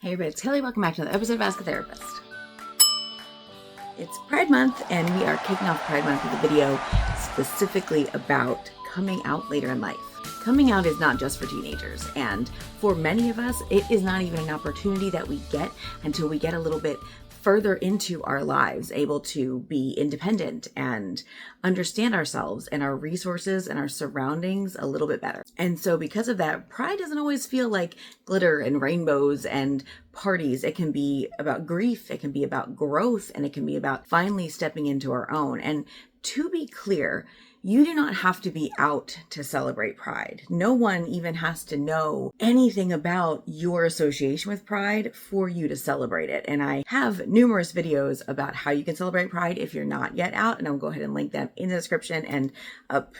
Hey everybody, it's Kelly. Welcome back to another episode of Ask a Therapist. It's Pride Month, and we are kicking off Pride Month with a video specifically about coming out later in life. Coming out is not just for teenagers, and for many of us, it is not even an opportunity that we get until we get a little bit further into our lives, able to be independent and understand ourselves and our resources and our surroundings a little bit better. And so because of that, Pride doesn't always feel like glitter and rainbows and parties. It can be about grief, it can be about growth, and it can be about finally stepping into our own. And to be clear, you do not have to be out to celebrate Pride. No one even has to know anything about your association with Pride for you to celebrate it. And I have numerous videos about how you can celebrate Pride if you're not yet out, and I'll go ahead and link them in the description and up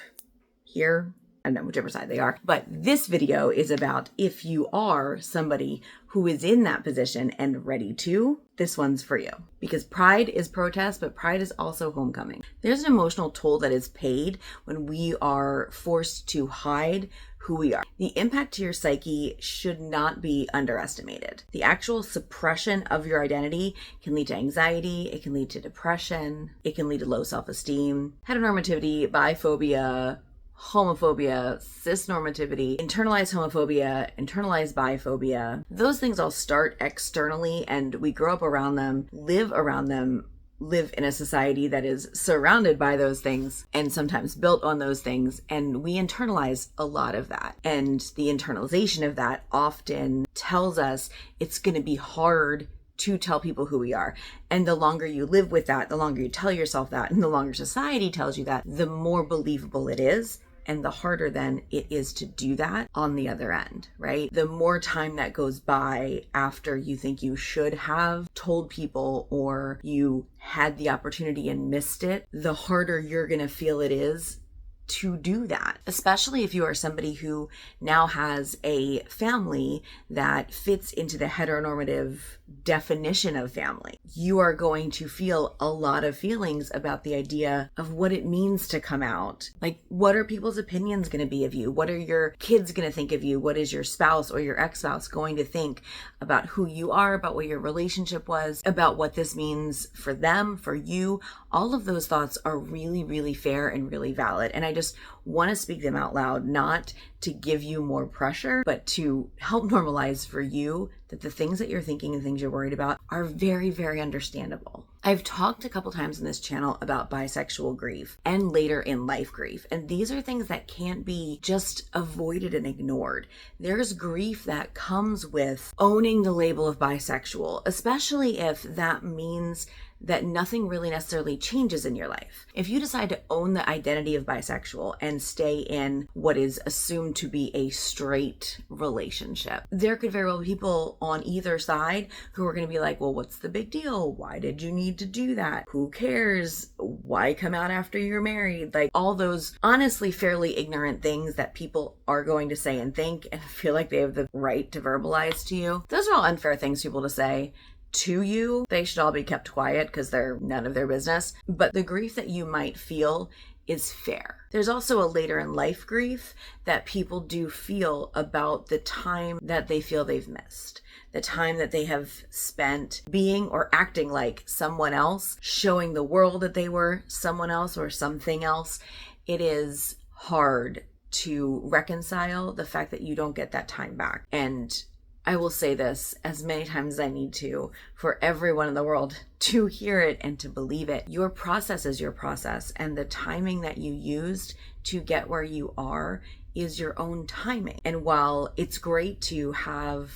here. I don't know, whichever side they are. But this video is about if you are somebody who is in that position and ready to, this one's for you. Because Pride is protest, but Pride is also homecoming. There's an emotional toll that is paid when we are forced to hide who we are. The impact to your psyche should not be underestimated. The actual suppression of your identity can lead to anxiety, it can lead to depression, it can lead to low self-esteem, heteronormativity, biphobia, homophobia, cisnormativity, internalized homophobia, internalized biphobia. Those things all start externally, and we grow up around them, live around them, live in a society that is surrounded by those things and sometimes built on those things, and we internalize a lot of that. And the internalization of that often tells us it's going to be hard to tell people who we are. And the longer you live with that, the longer you tell yourself that, and the longer society tells you that, the more believable it is. And the harder then it is to do that on the other end, right? The more time that goes by after you think you should have told people or you had the opportunity and missed it, the harder you're going to feel it is to do that, especially if you are somebody who now has a family that fits into the heteronormative definition of family. You are going to feel a lot of feelings about the idea of what it means to come out. Like, what are people's opinions going to be of you? What are your kids going to think of you? What is your spouse or your ex-spouse going to think about who you are, about what your relationship was, about what this means for them, for you? All of those thoughts are really, really fair and really valid. And I just want to speak them out loud, not to give you more pressure, but to help normalize for you that the things that you're thinking and things you're worried about are very, very understandable. I've talked a couple times in this channel about bisexual grief and later in life grief. And these are things that can't be just avoided and ignored. There's grief that comes with owning the label of bisexual, especially if that means that nothing really necessarily changes in your life. If you decide to own the identity of bisexual and stay in what is assumed to be a straight relationship, there could very well be people on either side who are going to be like, well, what's the big deal? Why did you need to do that? Who cares? Why come out after you're married? Like, all those honestly fairly ignorant things that people are going to say and think and feel like they have the right to verbalize to you. Those are all unfair things for people to say to you. They should all be kept quiet because they're none of their business. But the grief that you might feel is fair. There's also a later in life grief that people do feel about the time that they feel they've missed. The time that they have spent being or acting like someone else, showing the world that they were someone else or something else. It is hard to reconcile the fact that you don't get that time back. And I will say this as many times as I need to for everyone in the world to hear it and to believe it. Your process is your process, and the timing that you used to get where you are is your own timing. And while it's great to have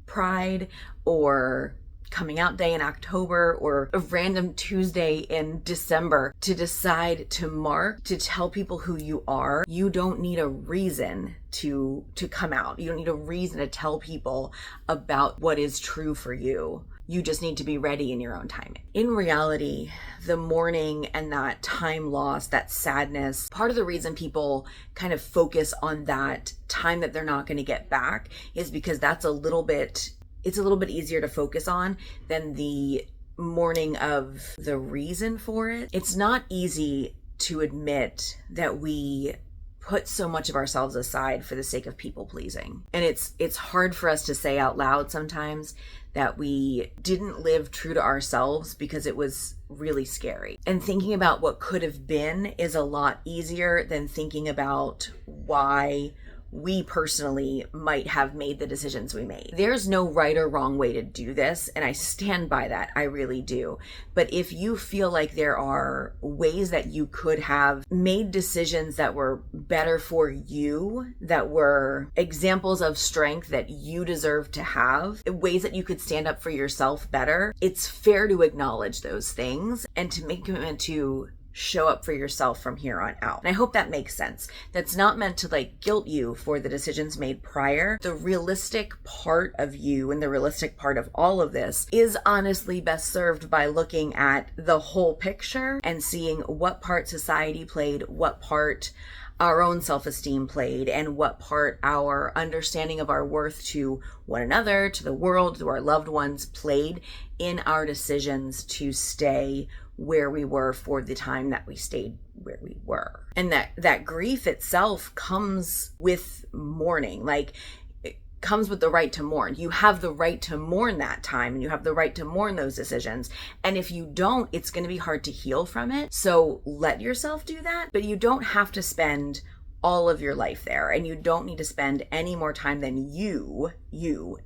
Pride or coming out day in October or a random Tuesday in December to decide to mark, to tell people who you are, you don't need a reason to come out. You don't need a reason to tell people about what is true for you. You just need to be ready in your own timing. In reality, the mourning and that time loss, that sadness, part of the reason people kind of focus on that time that they're not going to get back is because it's a little bit easier to focus on than the mourning of the reason for it. It's not easy to admit that we put so much of ourselves aside for the sake of people pleasing. And it's hard for us to say out loud sometimes that we didn't live true to ourselves because it was really scary. And thinking about what could have been is a lot easier than thinking about why we personally might have made the decisions we made. There's no right or wrong way to do this, and I stand by that. I really do. But if you feel like there are ways that you could have made decisions that were better for you, that were examples of strength that you deserve to have, ways that you could stand up for yourself better, it's fair to acknowledge those things and to make a commitment to show up for yourself from here on out. And I hope that makes sense. That's not meant to guilt you for the decisions made prior. The realistic part of you and the realistic part of all of this is honestly best served by looking at the whole picture and seeing what part society played, what part our own self-esteem played, and what part our understanding of our worth to one another, to the world, to our loved ones played in our decisions to stay where we were for the time that we stayed where we were. And that grief itself comes with mourning. It comes with the right to mourn. You have the right to mourn that time, and you have the right to mourn those decisions. And if you don't, it's going to be hard to heal from it. So let yourself do that, but you don't have to spend all of your life there, and you don't need to spend any more time than you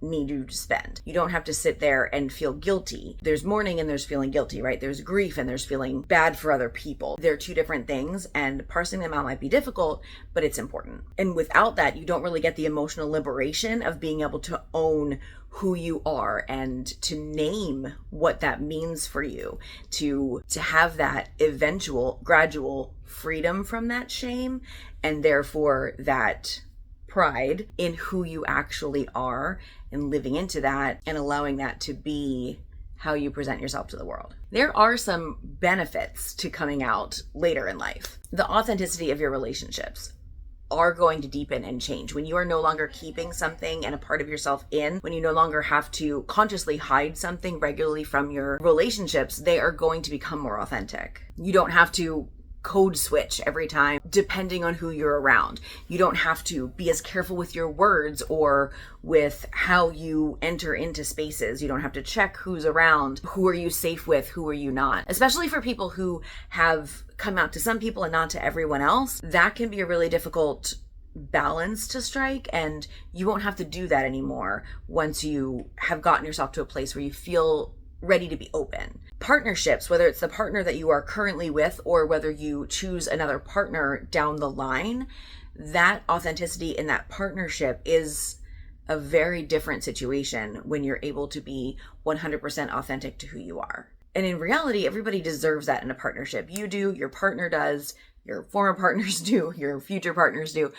need to spend. You don't have to sit there and feel guilty. There's mourning and there's feeling guilty, right? There's grief and there's feeling bad for other people. They're two different things, and parsing them out might be difficult, but it's important. And without that, you don't really get the emotional liberation of being able to own who you are and to name what that means for you, to have that eventual gradual freedom from that shame, and therefore that pride in who you actually are, and living into that and allowing that to be how you present yourself to the world. There are some benefits to coming out later in life. The authenticity of your relationships are going to deepen and change. When you are no longer keeping something and a part of yourself in, when you no longer have to consciously hide something regularly from your relationships, they are going to become more authentic. You don't have to code switch every time depending on who you're around. You don't have to be as careful with your words or with how you enter into spaces. You don't have to check who's around, who are you safe with, who are you not. Especially for people who have come out to some people and not to everyone else, that can be a really difficult balance to strike, and you won't have to do that anymore once you have gotten yourself to a place where you feel ready to be open. Partnerships, whether it's the partner that you are currently with or whether you choose another partner down the line, that authenticity in that partnership is a very different situation when you're able to be 100% authentic to who you are. And in reality, everybody deserves that in a partnership. You do, your partner does, your former partners do, your future partners do.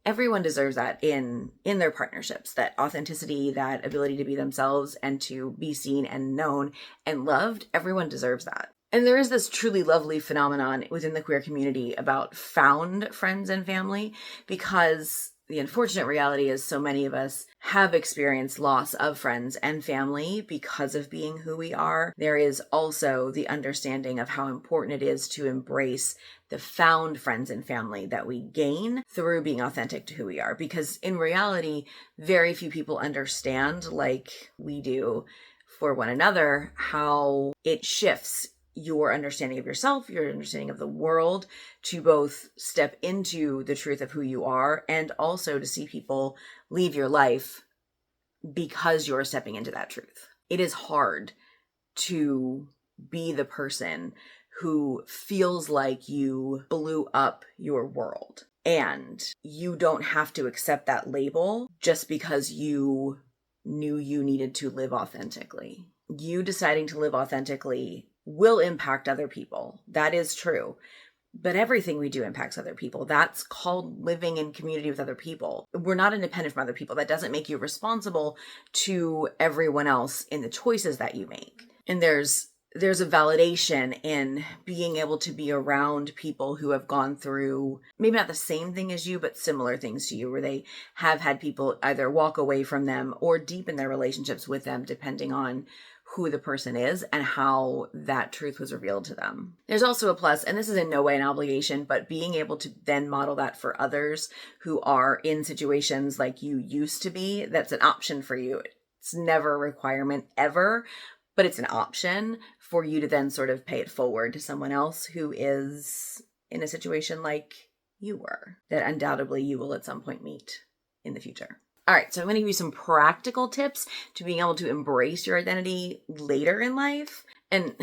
Everyone deserves that in their partnerships, that authenticity, that ability to be themselves and to be seen and known and loved. Everyone deserves that. And there is this truly lovely phenomenon within the queer community about found friends and family, because the unfortunate reality is so many of us have experienced loss of friends and family because of being who we are. There is also the understanding of how important it is to embrace the found friends and family that we gain through being authentic to who we are. Because in reality, very few people understand, like we do for one another, how it shifts your understanding of yourself, your understanding of the world, to both step into the truth of who you are and also to see people leave your life because you're stepping into that truth. It is hard to be the person who feels like you blew up your world, and you don't have to accept that label just because you knew you needed to live authentically. You deciding to live authentically will impact other people. That is true. But everything we do impacts other people. That's called living in community with other people. We're not independent from other people. That doesn't make you responsible to everyone else in the choices that you make. And there's a validation in being able to be around people who have gone through maybe not the same thing as you, but similar things to you, where they have had people either walk away from them or deepen their relationships with them, depending on who the person is and how that truth was revealed to them. There's also a plus, and this is in no way an obligation, but being able to then model that for others who are in situations like you used to be, that's an option for you. It's never a requirement ever, but it's an option for you to then sort of pay it forward to someone else who is in a situation like you were, that undoubtedly you will at some point meet in the future. All right, so I'm going to give you some practical tips to being able to embrace your identity later in life. And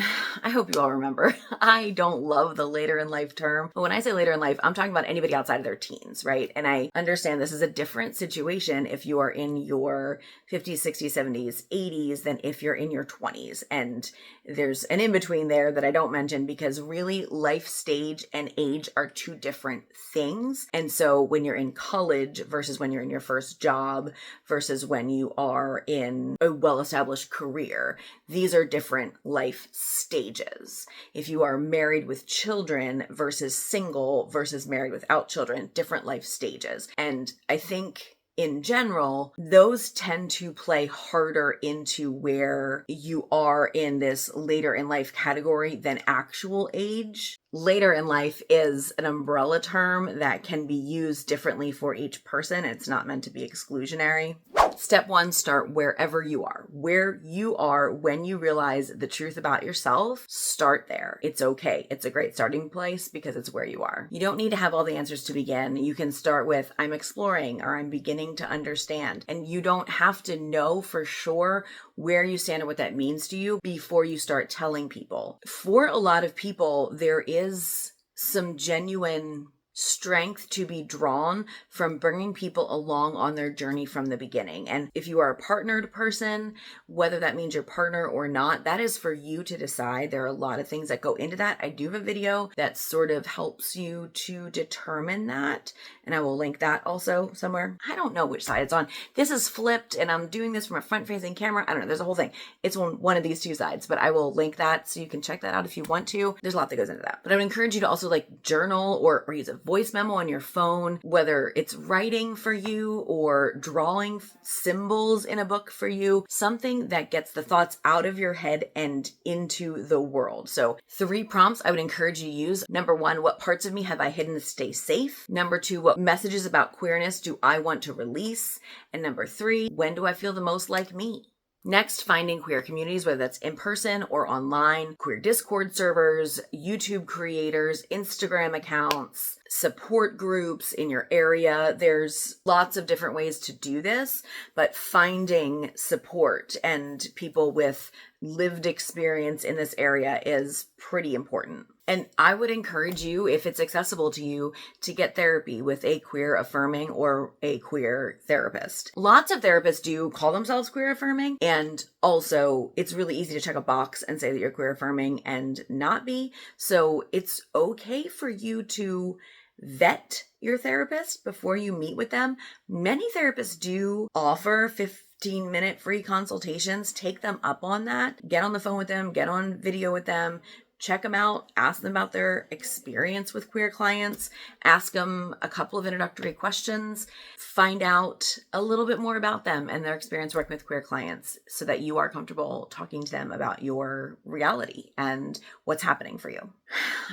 I hope you all remember, I don't love the later in life term. But when I say later in life, I'm talking about anybody outside of their teens, right? And I understand this is a different situation if you are in your 50s, 60s, 70s, 80s than if you're in your 20s. And there's an in-between there that I don't mention because really life stage and age are two different things. And so when you're in college versus when you're in your first job versus when you are in a well-established career, these are different life stages. If you are married with children versus single versus married without children, different life stages. And I think in general, those tend to play harder into where you are in this later in life category than actual age. Later in life is an umbrella term that can be used differently for each person. It's not meant to be exclusionary. Step one, start wherever you are. Where you are when you realize the truth about yourself, start there. It's okay. It's a great starting place because it's where you are. You don't need to have all the answers to begin. You can start with, I'm exploring or I'm beginning to understand. And you don't have to know for sure where you stand and what that means to you before you start telling people. For a lot of people, there is some genuine strength to be drawn from bringing people along on their journey from the beginning. And if you are a partnered person, whether that means your partner or not, that is for you to decide. There are a lot of things that go into that. I do have a video that sort of helps you to determine that, and I will link that also somewhere. I don't know which side it's on. This is flipped and I'm doing this from a front-facing camera. I don't know. There's a whole thing. It's on one of these two sides, but I will link that so you can check that out if you want to. There's a lot that goes into that. But I would encourage you to also like journal or use a voice memo on your phone, whether it's writing for you or drawing symbols in a book for you, something that gets the thoughts out of your head and into the world. So 3 prompts I would encourage you to use. Number 1, what parts of me have I hidden to stay safe? Number 2, what messages about queerness do I want to release? And number 3, when do I feel the most like me? Next, finding queer communities, whether that's in person or online, queer Discord servers, YouTube creators, Instagram accounts, support groups in your area. There's lots of different ways to do this, but finding support and people with lived experience in this area is pretty important. And I would encourage you, if it's accessible to you, to get therapy with a queer affirming or a queer therapist. Lots of therapists do call themselves queer affirming, and also it's really easy to check a box and say that you're queer affirming and not be. So it's okay for you to vet your therapist before you meet with them. Many therapists do offer 15-minute free consultations. Take them up on that. Get on the phone with them, get on video with them, check them out, ask them about their experience with queer clients, ask them a couple of introductory questions, find out a little bit more about them and their experience working with queer clients so that you are comfortable talking to them about your reality and what's happening for you.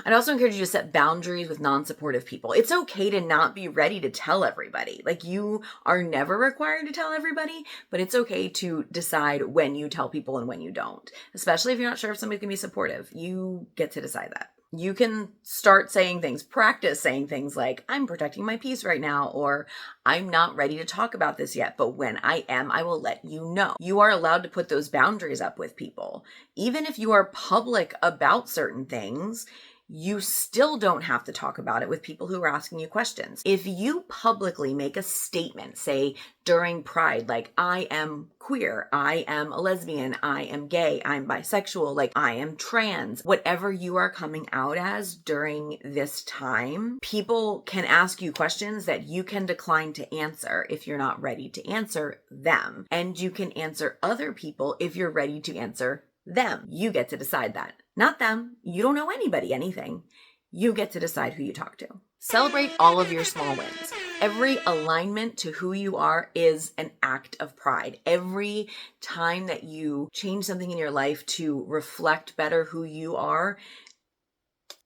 I'd also encourage you to set boundaries with non-supportive people. It's okay to not be ready to tell everybody. Like, you are never required to tell everybody, but it's okay to decide when you tell people and when you don't, especially if you're not sure if somebody's gonna be supportive. You get to decide that. You can start saying things, practice saying things like, I'm protecting my peace right now, or I'm not ready to talk about this yet, but when I am, I will let you know. You are allowed to put those boundaries up with people. Even if you are public about certain things, you still don't have to talk about it with people who are asking you questions. If you publicly make a statement, say during Pride, like, I am queer, I am a lesbian, I am gay, I'm bisexual, like, I am trans, whatever you are coming out as during this time, people can ask you questions that you can decline to answer if you're not ready to answer them. And you can answer other people if you're ready to answer them. You get to decide that. Not them. You don't owe anybody anything. You get to decide who you talk to. Celebrate all of your small wins. Every alignment to who you are is an act of pride. Every time that you change something in your life to reflect better who you are,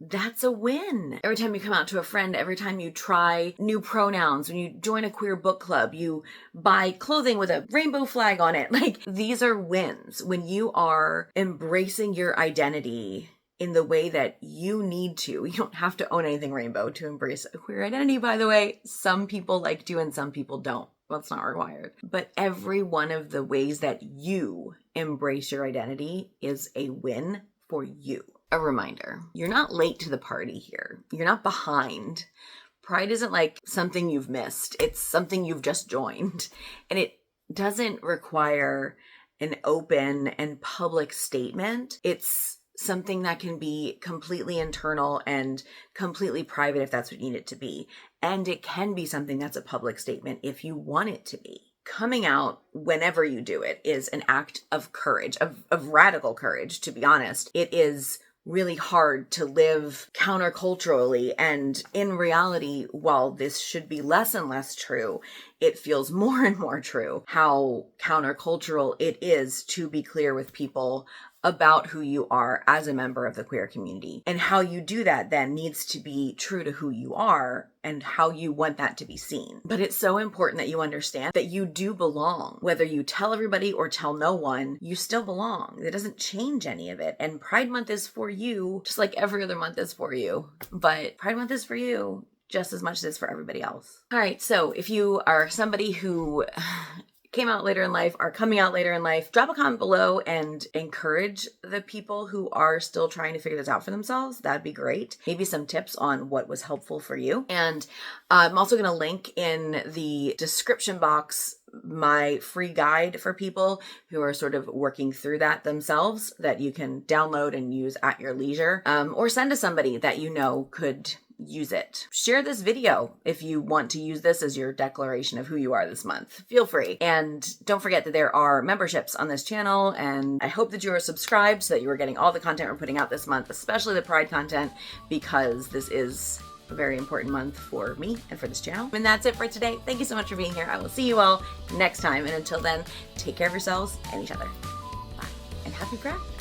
that's a win. Every time you come out to a friend, every time you try new pronouns, when you join a queer book club, you buy clothing with a rainbow flag on it. Like, these are wins. When you are embracing your identity in the way that you need to. You don't have to own anything rainbow to embrace a queer identity, by the way. Some people like to and some people don't. Well, it's not required. But every one of the ways that you embrace your identity is a win for you. A reminder, you're not late to the party here. You're not behind. Pride isn't like something you've missed. It's something you've just joined. And it doesn't require an open and public statement. It's something that can be completely internal and completely private if that's what you need it to be. And it can be something that's a public statement if you want it to be. Coming out whenever you do it is an act of courage, of radical courage, to be honest. It is really hard to live counterculturally. And in reality, while this should be less and less true, it feels more and more true how countercultural it is to be clear with people about who you are as a member of the queer community. And how you do that then needs to be true to who you are and how you want that to be seen. But it's so important that you understand that you do belong. Whether you tell everybody or tell no one, you still belong. It doesn't change any of it. And Pride Month is for you, just like every other month is for you. But Pride Month is for you just as much as it is for everybody else. All right, so if you are somebody who came out later in life, are coming out later in life, drop a comment below and encourage the people who are still trying to figure this out for themselves. That'd be great. Maybe some tips on what was helpful for you. And I'm also going to link in the description box my free guide for people who are sort of working through that themselves that you can download and use at your leisure, or send to somebody that you know could use it. Share this video if you want to use this as your declaration of who you are this month. Feel free. And don't forget that there are memberships on this channel, and I hope that you are subscribed so that you are getting all the content we're putting out this month, especially the Pride content, because this is a very important month for me and for this channel. And that's it for today. Thank you so much for being here. I will see you all next time. And until then, take care of yourselves and each other. Bye. And happy Pride.